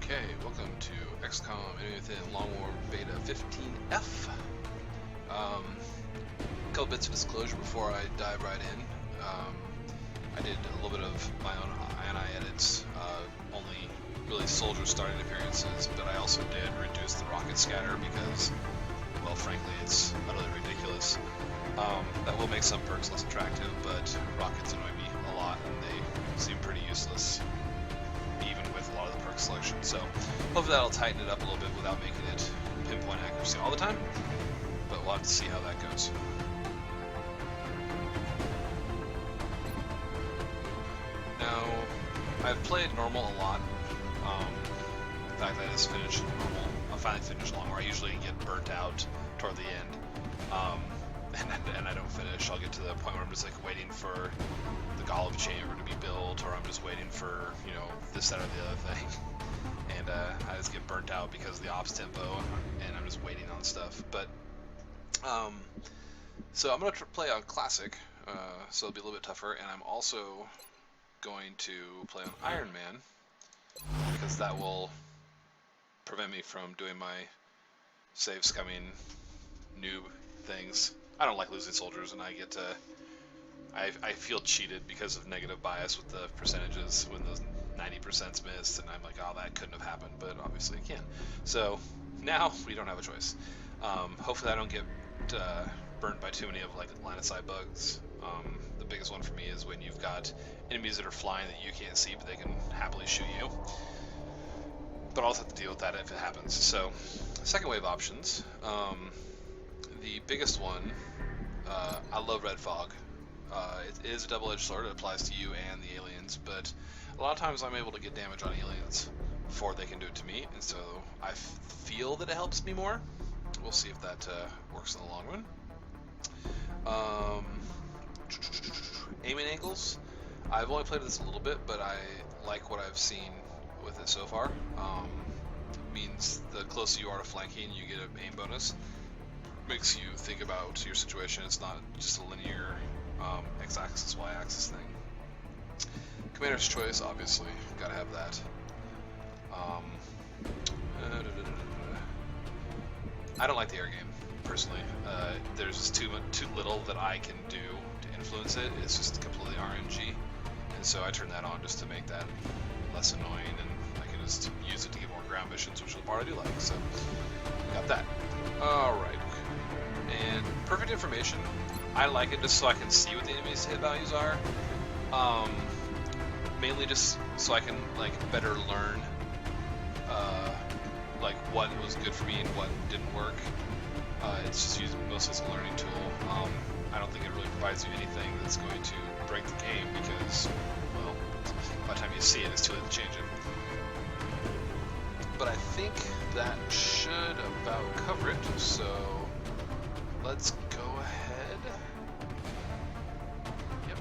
Okay, welcome to XCOM Long War Beta 15F. A couple bits of disclosure before I dive right in. I did a little bit of my own INI edits, only really soldier starting appearances, but I also did reduce the rocket scatter because, well, frankly, it's utterly ridiculous. That will make some perks less attractive, but rockets annoy me a lot, and they seem pretty useless with a lot of the perk selection. So hopefully that'll tighten it up a little bit without making it pinpoint accuracy all the time, but we'll have to see how that goes. Now, I've played normal a lot. In fact, I just finished normal. I finally finished Long War. I usually get burnt out toward the end, and I don't finish. I'll get to the point where I'm just like waiting for the Golem chamber to be built, or I'm just waiting for, you know, this, that, or the other thing, and I just get burnt out because of the ops tempo, and I'm just waiting on stuff. But so I'm gonna play on classic, so it'll be a little bit tougher, and I'm also going to play on Ironman because that will prevent me from doing my save scumming noob things. I don't like losing soldiers, and I get to I feel cheated because of negative bias with the percentages when those 90%'s missed, and I'm like, oh, that couldn't have happened, but obviously it can. So now we don't have a choice. Hopefully I don't get burnt by too many of like line of sight bugs. The biggest one for me is when you've got enemies that are flying that you can't see, but they can happily shoot you. But I'll also have to deal with that if it happens. So second wave options. The biggest one, I love Red Fog. It is a double-edged sword. It applies to you and the aliens, but a lot of times I'm able to get damage on aliens before they can do it to me, and so I feel that it helps me more. We'll see if that works in the long run. Aiming angles. I've only played this a little bit, but I like what I've seen with it so far. Means the closer you are to flanking, you get an aim bonus. Makes you think about your situation. It's not just a linear x-axis, y-axis thing. Commander's choice, obviously, gotta have that. I don't like the air game, personally. There's just too little that I can do to influence it. It's just completely RNG, and so I turn that on just to make that less annoying, and I can just use it to get more ground missions, which is the part I do like. So, got that. Alright. And perfect information, I like it just so I can see what the enemy's hit values are. Mainly just so I can like better learn like what was good for me and what didn't work. It's just used mostly as a learning tool. I don't think it really provides you anything that's going to break the game because, well, by the time you see it, it's too late to change it. But I think that should about cover it, so let's go ahead. Yep.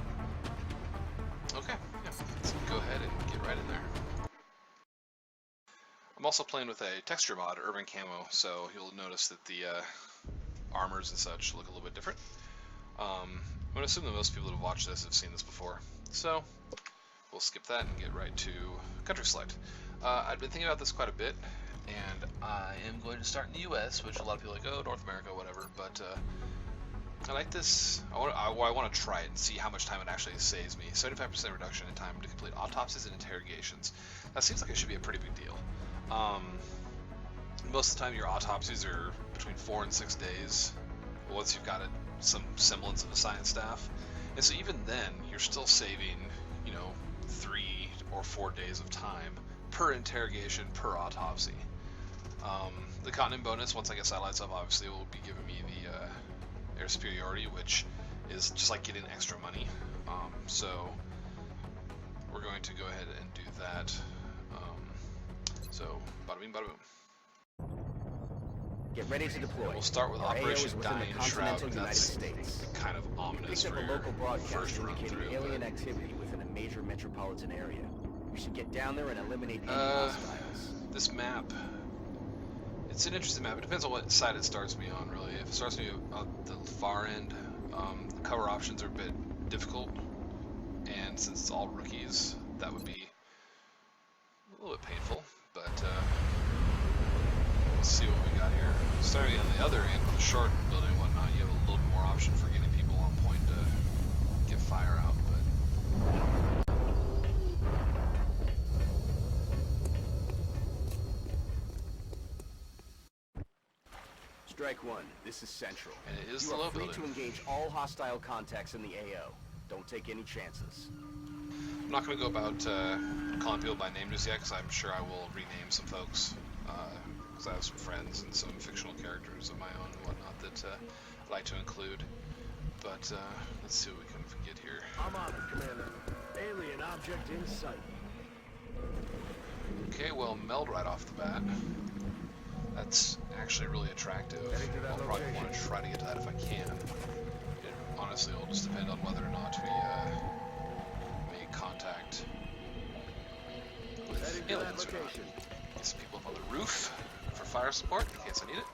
Okay, yeah, let's go ahead and get right in there. I'm also playing with a texture mod, Urban Camo, so you'll notice that the armors and such look a little bit different. I'm going to assume that most people that have watched this have seen this before, so we'll skip that and get right to country select. I've been thinking about this quite a bit, and I am going to start in the US, which a lot of people are like, oh, North America, whatever, but I like this. I want to try it and see how much time it actually saves me. 75% reduction in time to complete autopsies and interrogations. That seems like it should be a pretty big deal. Most of the time your autopsies are between 4 and 6 days once you've got some semblance of a science staff. And so even then, you're still saving, you know, 3 or 4 days of time per interrogation, per autopsy. The continent bonus, once I get satellites up, obviously will be giving me the air superiority, which is just like getting extra money. So we're going to go ahead and do that. So bada bing, bada boom. Get ready to deploy. We'll start with Operation Dying Shroud. That's kind of ominous for your first run through. Alien activity within a major metropolitan area. We should get down there and eliminate any hostiles. This map, it's an interesting map. It depends on what side it starts me on, really. If it starts me on the far end, the cover options are a bit difficult, and since it's all rookies, that would be a little bit painful. But let's see what we got here. Starting on the other end with the short building and whatnot, you have a little bit more option for getting people on point to get fire out, but Strike one, this is Central. and it is You the are low free building. to engage all hostile contacts in the AO. Don't take any chances. I'm not going to go about calling people by name just yet, because I'm sure I will rename some folks, because I have some friends and some fictional characters of my own and whatnot that I'd like to include. But let's see what we can get here. I'm on it, Commander. Alien object in sight. Okay, well, meld right off the bat. That's actually really attractive. Heading to that I'll probably location. want to try to get to that if I can. It honestly will just depend on whether or not we make contact with Heading to that aliens or not. location. Get some people up on the roof for fire support in case I need it.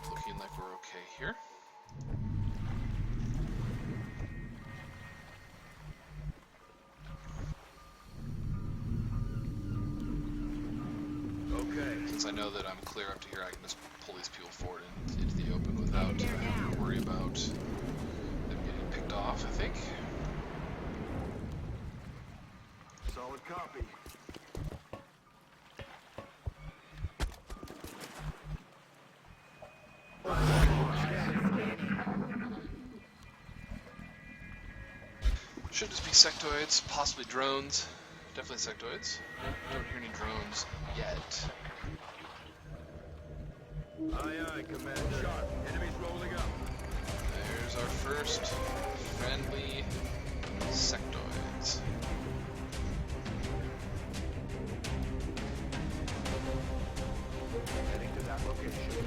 Looking like we're okay here. Okay. Since I know that I'm clear up to here, I can just pull these people forward into the open without having to worry about them getting picked off, I think. Solid copy. Should just be sectoids, possibly drones. Definitely sectoids. Don't hear any drones yet. Aye, aye, Commander. Sharp. Enemies rolling up. There's our first friendly sectoids. Heading to that location.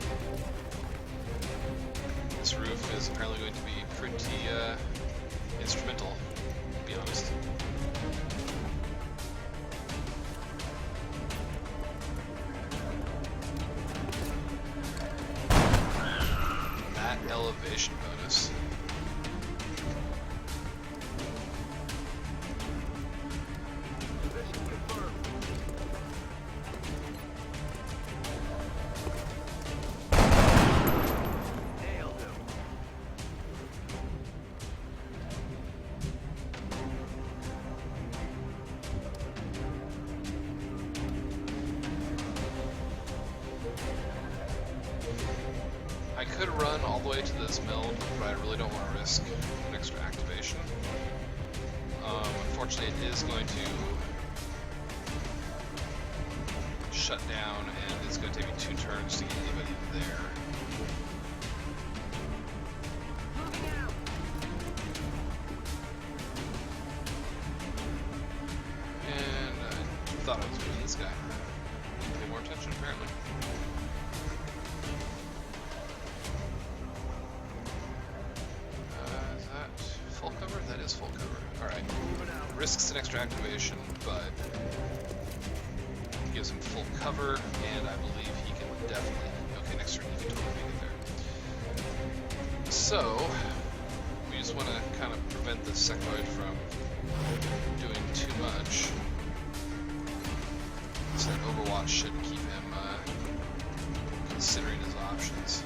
This roof is apparently going to be pretty instrumental, to be honest. That elevation bonus. Position confirmed. Nailed him. I could run all the way to this meld, but I really don't want to risk an extra activation. Unfortunately, it is going to shut down, and it's going to take me 2 turns to get anybody there. And I thought I was doing this guy. Pay more attention, apparently. Is that full cover? That is full cover. Alright. Risks an extra activation, but gives him full cover, and I believe he can definitely... Okay, next turn he can totally make it there. So, we just want to kind of prevent the sectoid from doing too much. So that Overwatch should keep him considering his options.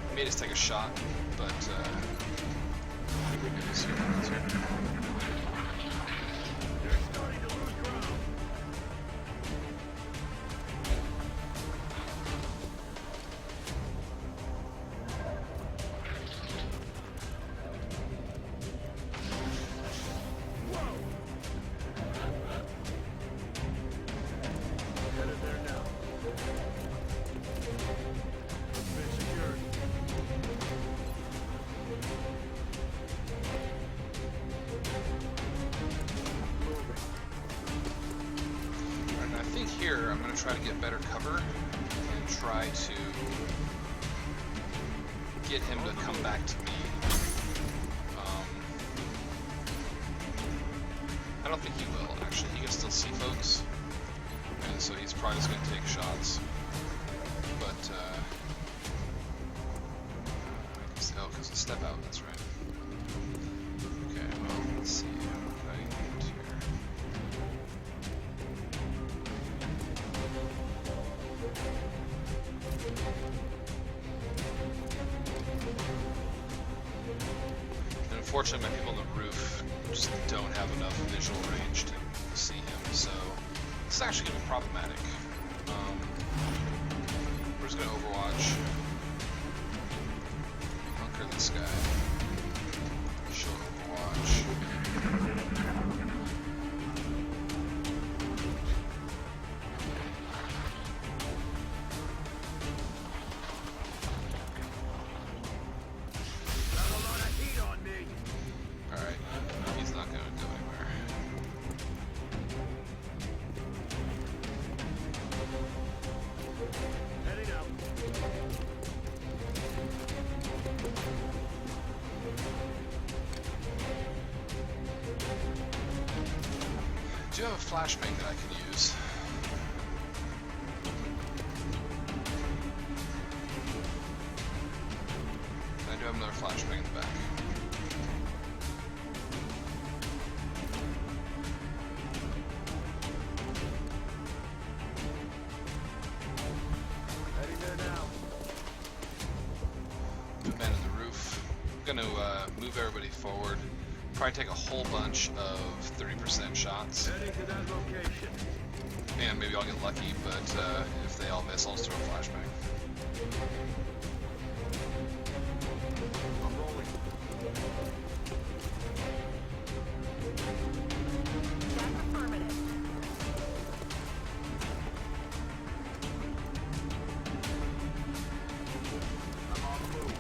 He made us take a shot, but we'll see what happens here. They're starting to lose ground. Whoa! Headed there now. Been secured. And I think here I'm going to try to get better cover and try to get him to come back to me. I don't think he will, actually. He can still see folks, and so he's probably just going to take shots. But, oh, because of step out, that's right. Okay, well, let's see. What can I get here? Unfortunately, my people on the roof just don't have enough visual range to see him, so this is actually going to be problematic. We're just going to Overwatch. Bunker this guy. Show Overwatch. I do have a flashbang that I can use. I do have another flashbang in the back. Heading there now. Put men in the roof. I'm going to move everybody forward. Probably take a whole bunch of 30% shots. Heading to that location. And maybe I'll get lucky, but if they all miss, I'll just throw a flashbang. I'm rolling. That's affirmative. I'm on the move.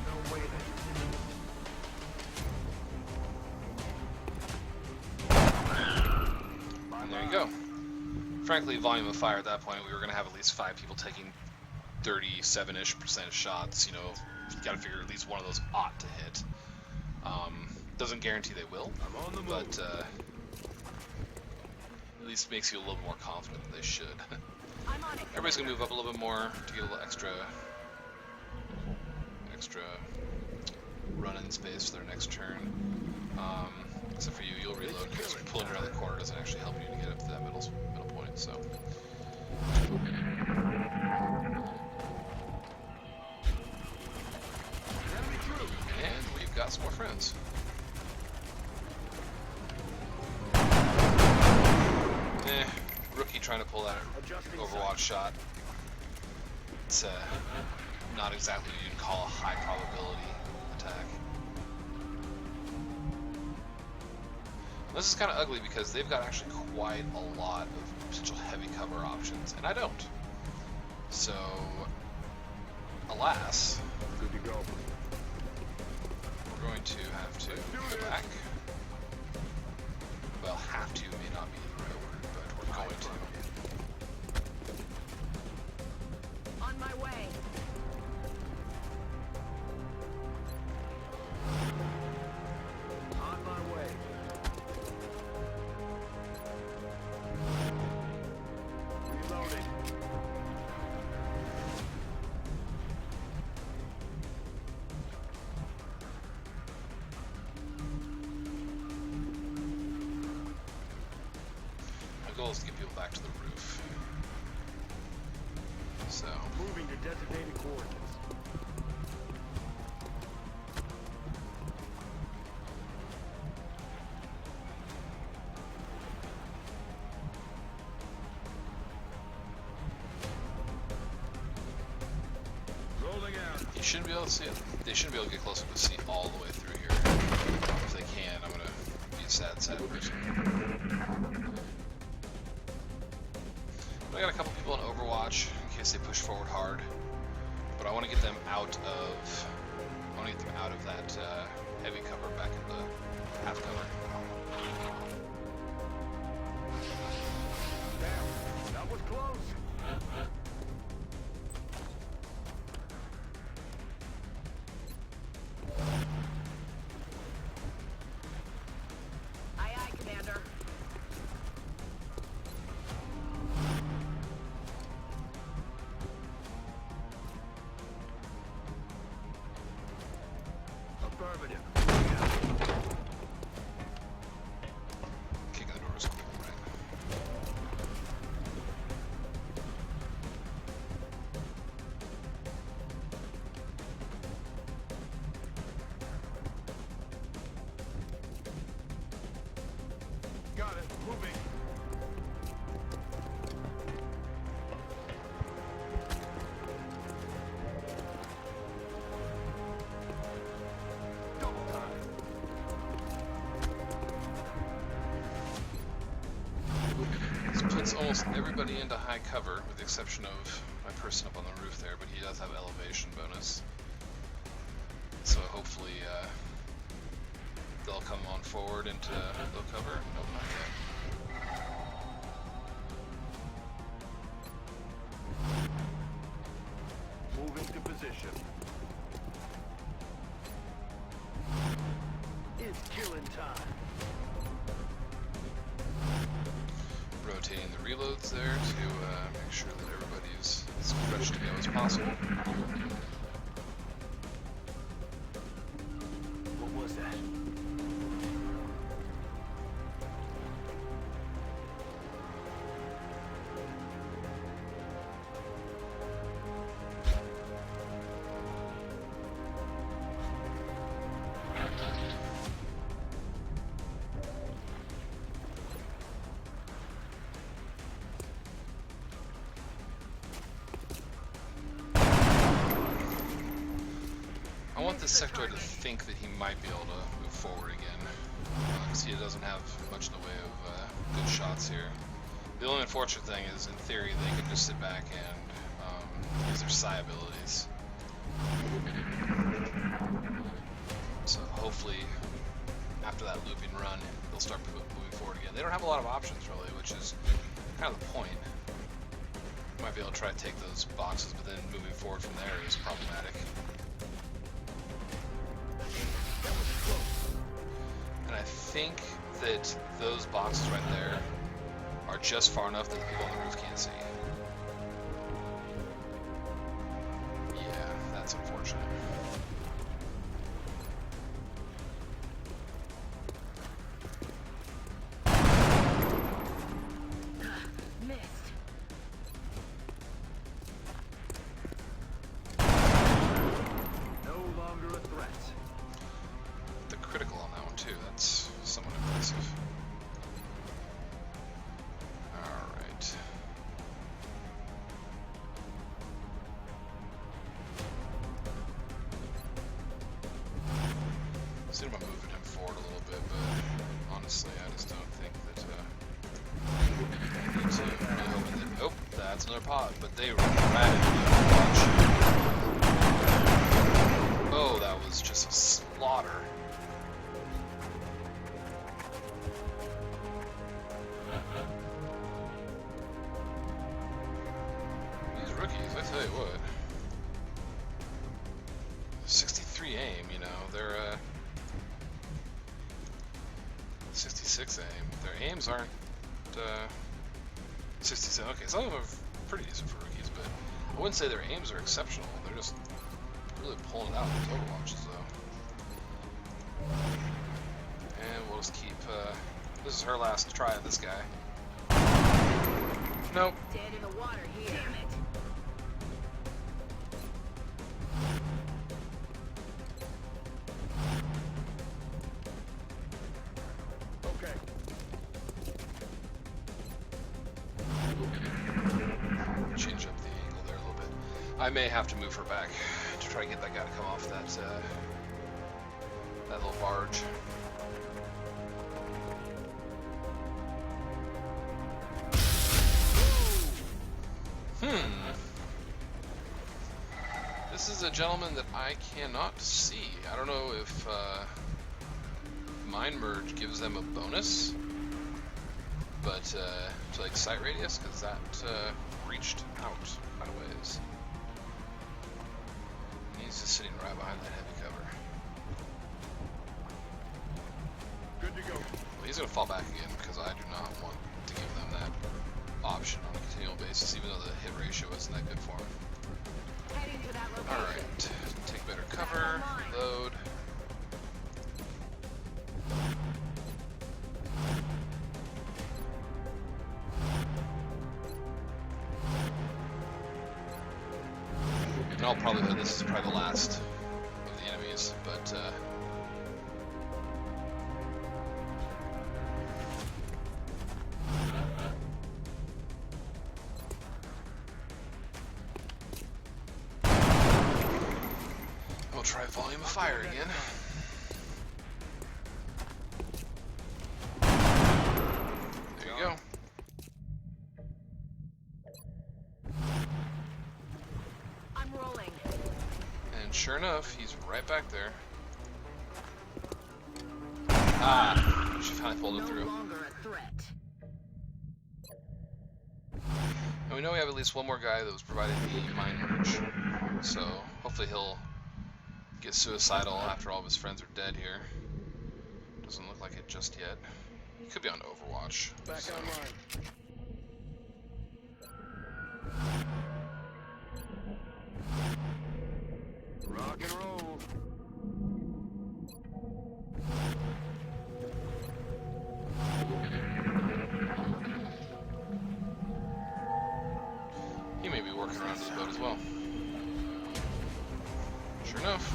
No way then. And there you go. Frankly, volume of fire at that point, we were going to have at least 5 people taking 37-ish% shots. You know, you got to figure at least one of those ought to hit. Doesn't guarantee they will, I'm on the move. but at least makes you a little more confident that they should. I'm on it. Everybody's going to move up a little bit more to get a little extra run-in space for their next turn. Except for you, you'll reload because pulling around the corner doesn't actually help you to get up to that middle point. So. Enemy troop. And we've got some more friends. Rookie trying to pull that Adjusting Overwatch shot. It's not exactly what you'd call a high probability attack. This is kind of ugly because they've got actually quite a lot of potential heavy cover options, and I don't. So, alas, Good to go. we're going to have to go back. Well, have to may not be the right word, but we're going to. On my way. On my way. Reloading. My goal is to get people back to the roof. So, Moving to designated coordinates. Rolling out. you shouldn't be able to see it. They shouldn't be able to get close enough to see all the way through here. If they can, I'm gonna be a sad person. I got a couple people in Overwatch in case they push forward hard, but I want to get them out of. I want to get them out of that heavy cover back into half cover. Damn, that was close. Aye, aye, Commander. Affirmative. Kicking the door is quick. Moving. Double time. This puts almost everybody into high cover, with the exception of my person up on the roof there, but he does have elevation bonus. So hopefully they'll come on forward into low cover. Nope, not yet. Moving to position. It's killing time. Rotating the reloads there to make sure that everybody's as fresh to go as possible. What was that? I want this sectoid to think that he might be able to move forward again, because he doesn't have much in the way of good shots here. The only unfortunate thing is, in theory, they can just sit back and use their psi abilities. So hopefully, after that looping run, they'll start moving forward again. They don't have a lot of options, really, which is kind of the point. Might be able to try to take those boxes, but then moving forward from there is problematic. And I think that those boxes right there are just far enough that the people on the roof can't see. Yeah, that's unfortunate. Missed. No longer a threat. The critical on that one too, that's somewhat impressive. Alright. Assume I'm moving him forward a little bit, but honestly I just don't think that I need to. I'm really hoping that, oh, that's another pod, but they ratted me a bunch. Oh, that was just a slaughter. These rookies, I tell you what. 63 aim, you know, they're 66 aim. Their aims aren't 67. Okay, some of them are pretty decent for rookies, but I wouldn't say their aims are exceptional. They're just really pulling it out with Overwatches, though. And we'll just keep. This is her last try at this guy. Nope. Dead in the water here. Damn it. Okay. Change up the angle there a little bit. I may have to move her back to try to get that guy to come off that that little barge. This is a gentleman that I cannot see. I don't know if Mind Merge gives them a bonus, but to like sight radius, because that reached out quite a ways. And he's just sitting right behind that heavy cover. Good to go. Well, he's going to fall back again because I do not want to give them that option on a continual basis, even though the hit ratio isn't that good for him. Heading to that location. Alright, take better cover, load. And I'll probably, this is probably the last of the enemies, but try volume of fire again. There you go. I'm rolling. And sure enough, he's right back there. Ah, she finally pulled him No through. longer a threat. And we know we have at least one more guy that was providing the mine merge. So hopefully he'll get suicidal after all of his friends are dead here. Doesn't look like it just yet. He could be on Overwatch. Back So. online. Rock and roll. He may be working around his boat as well. Sure enough.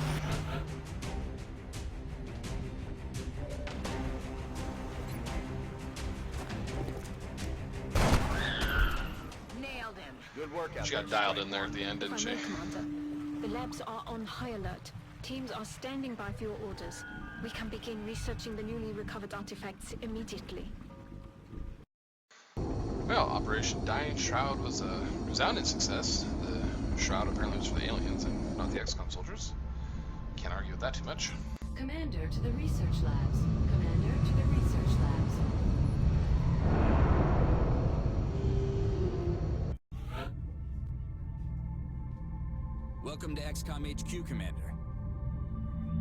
Nailed him. Good work out She got there. dialed in there at the end, didn't she? Commander. The labs are on high alert. Teams are standing by for your orders. We can begin researching the newly recovered artifacts immediately. Well, Operation Dying Shroud was a resounding success. The Shroud apparently was for the aliens and not the XCOM soldiers. Can't argue with that too much. Commander to the research labs. Commander to the research labs. Welcome to XCOM HQ, Commander.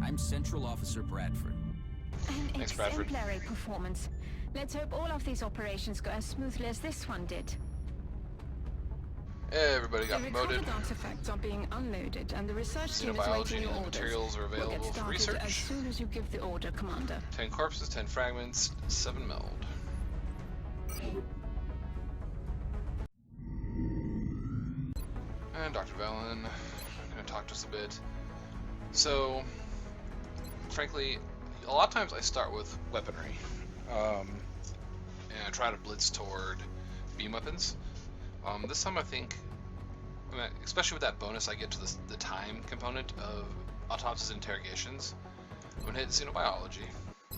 I'm Central Officer Bradford. An Thanks, Bradford. exemplary performance. Let's hope all of these operations go as smoothly as this one did. Everybody got The promoted. recovered artifacts are being unloaded, and the research team is Xenobiology waiting your and orders. materials are We'll available get for started as research. soon as you give the order, Commander. 10 corpses, 10 fragments, 7 meld. And Dr. Valen, gonna talk to us a bit. So, frankly, a lot of times I start with weaponry, and I try to blitz toward beam weapons. This time I think, especially with that bonus I get to the time component of autopsies and interrogations, I'm gonna hit xenobiology.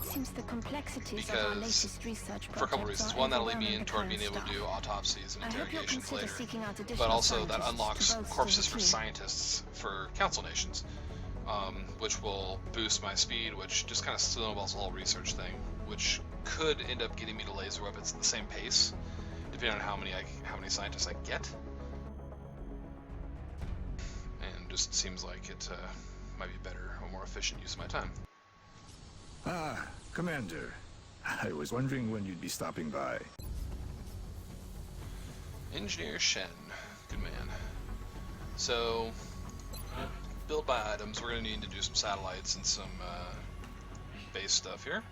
Seems the complexities of our Because latest research for a couple projects reasons. are One, that'll lead me overwhelming in the toward current being able to do staff. autopsies and I hope you'll interrogations consider later. seeking out But additional also that scientists to unlocks bolster corpses the for team. scientists for council nations, which will boost my speed, which just kind of snowballs the whole research thing, which could end up getting me to laser weapons at the same pace, depending on how many scientists I get. And just seems like it might be better or more efficient use of my time. Ah, Commander. I was wondering when you'd be stopping by. Engineer Shen, good man. So, build by items. We're going to need to do some satellites and some base stuff here.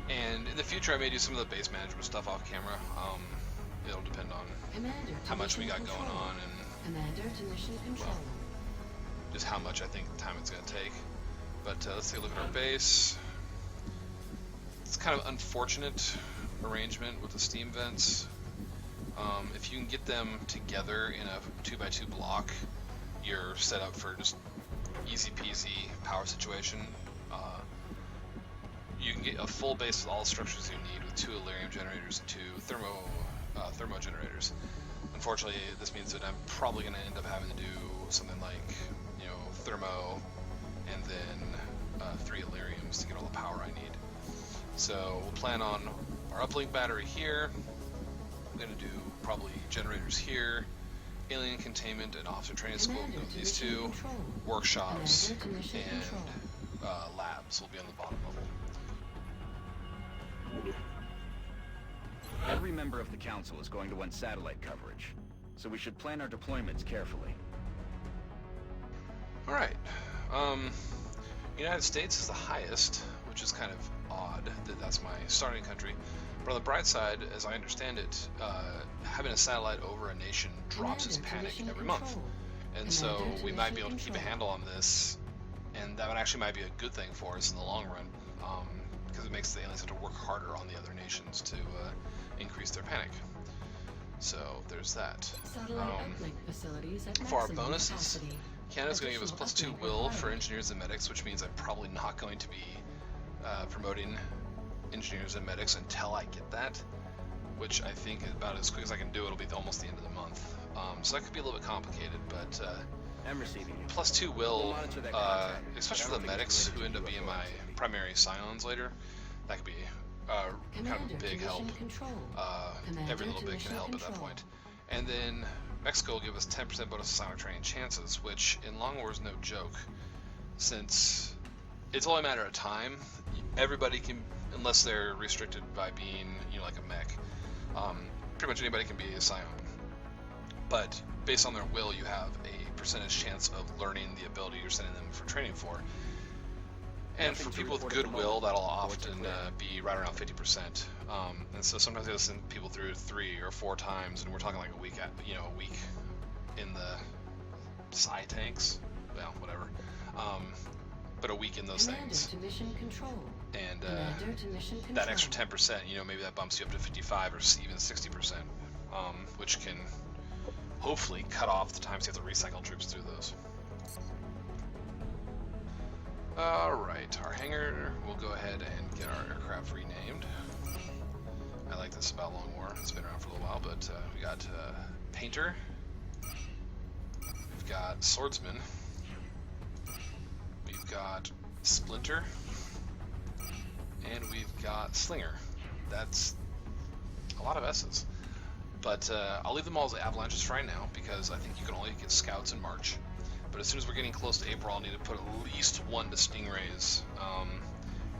And in the future, I may do some of the base management stuff off camera. It'll depend on Commander to how much we mission got going control. on and Commander to mission control. just how much I think time it's going to take. But let's take a look at our base. It's kind of unfortunate arrangement with the steam vents. If you can get them together in a 2x2 block, you're set up for just easy peasy power situation. You can get a full base with all the structures you need with 2 Illyrium generators and 2 thermo generators. Unfortunately, this means that I'm probably going to end up having to do something like, thermo and then 3 Illyriums to get all the power I need. So we'll plan on our uplink battery here. I'm going to do probably generators here, alien containment and officer training school. Commander Go with to these mission 2 control. workshops Commander to mission and control. labs will be on the bottom level. Every member of the council is going to want satellite coverage, so we should plan our deployments carefully. All right. United States is the highest, which is kind of odd that that's my starting country. But on the bright side, as I understand it, having a satellite over a nation drops its Commander to panic mission every month. control. And so Commander to we might be mission able to keep a control. handle on this, and that actually might be a good thing for us in the long run, because it makes the aliens have to work harder on the other nations to increase their panic. So there's that. Satellite uplink facilities at For our maximum bonuses, capacity. Canada's going to give us +2 will for engineers and medics, which means I'm probably not going to be promoting engineers and medics until I get that, which I think about as quick as I can do it'll be almost the end of the month. So that could be a little bit complicated, but I'm receiving you. +2 We'll will, monitor that contact. especially I for don't the think medics it's who end up related being to my UFO. primary scions later, that could be kind of Commander a to big help. mission control. Every Commander little to bit can mission help at that control. point. And then Mexico will give us 10% bonus to silent training chances, which in Long War is no joke, since it's only a matter of time. Everybody can, unless they're restricted by being, you know, like a mech. Pretty much anybody can be a scion. But based on their will, you have a percentage chance of learning the ability you're sending them for training for. And Nothing for to people with report at the goodwill, moment. that'll Reports are often clear. be right around 50%. And so sometimes they'll send people through 3 or 4 times, and we're talking like a week in the psi tanks. Well, whatever. But a week in those Commander things. to mission control. And Commander to mission control. that extra 10%, you know, maybe that bumps you up to 55 or even 60%, which can hopefully cut off the times you have to recycle troops through those. Alright, our hangar, we'll go ahead and get our aircraft renamed. I like this about Long War, it's been around for a little while, but we got Painter, we've got Swordsman, we've got Splinter, and we've got Slinger. That's a lot of S's. But I'll leave them all as avalanches for right now, because I think you can only get scouts in March. But as soon as we're getting close to April, I'll need to put at least 1 to Stingrays,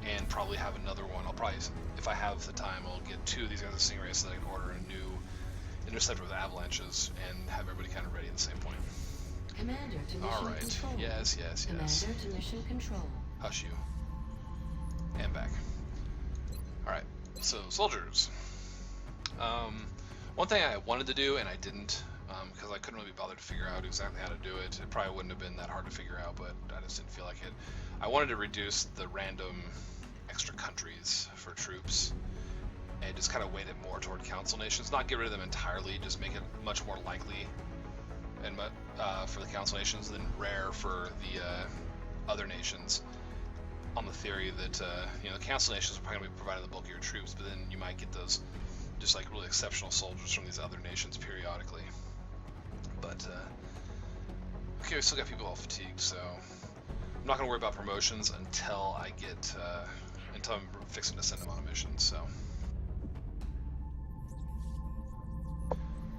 and probably have another one. I'll probably, if I have the time, I'll get 2 of these guys as Stingrays so that I can order a new interceptor with avalanches and have everybody kind of ready at the same point. Commander to mission Alright, control. yes, yes, yes. Commander to mission control. Hush you. And back. Alright, so soldiers. One thing I wanted to do, and I didn't, because I couldn't really be bothered to figure out exactly how to do it. It probably wouldn't have been that hard to figure out, but I just didn't feel like it. I wanted to reduce the random extra countries for troops, and just kind of weight it more toward council nations. Not get rid of them entirely, just make it much more likely and for the council nations than rare for the other nations. On the theory that you know, the council nations are probably going to be providing the bulk of your troops, but then you might get those just like really exceptional soldiers from these other nations periodically. But okay, we still got people all fatigued, so I'm not going to worry about promotions until I get until I'm fixing to send them on a mission. So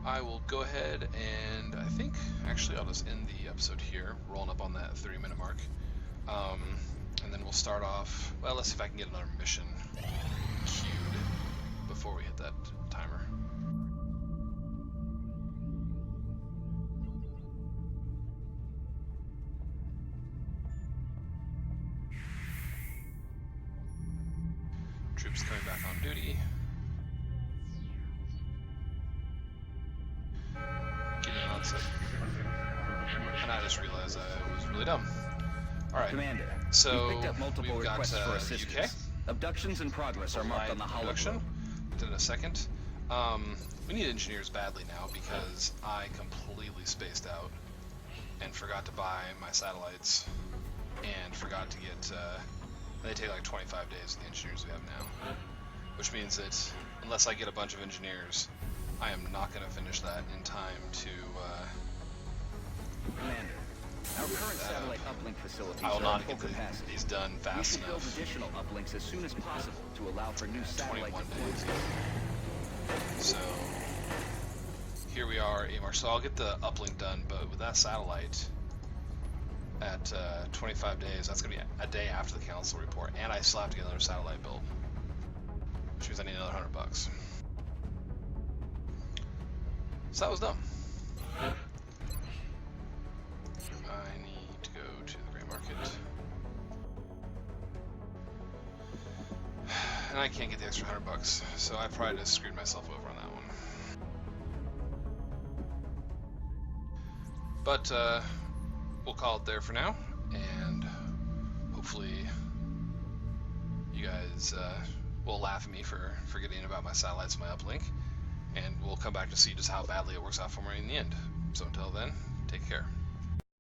I will go ahead and I think actually I'll just end the episode here, rolling up on that 30-minute mark. And then we'll start off, well, let's see if I can get another mission queued before we hit that timer. Troops coming back on duty. Getting on set. And I just realized I was really dumb. Alright. Commander, So, we picked up multiple we've got requests for UK. assistance. Abductions in progress are marked on the Production. hologram. Did in a second. We need engineers badly now because I completely spaced out and forgot to buy my satellites and forgot to get. They take like 25 days with the engineers we have now, which means that unless I get a bunch of engineers, I am not going to finish that in time to. Commander, our current satellite uplink facilities I will are not at full get capacity. these done We fast should build enough. additional uplinks as soon as possible to allow for new satellite 21 deployments. days. So here we are, AMR. So I'll get the uplink done, but with that satellite at 25 days, that's going to be a day after the council report, and I still have to get another satellite built, which means I need another $100. So that was dumb. I need to go to the gray market. And I can't get the extra $100, so I probably just screwed myself over on that one. But we'll call it there for now, and hopefully you guys will laugh at me for forgetting about my satellites and my uplink, and we'll come back to see just how badly it works out for me in the end. So until then, take care.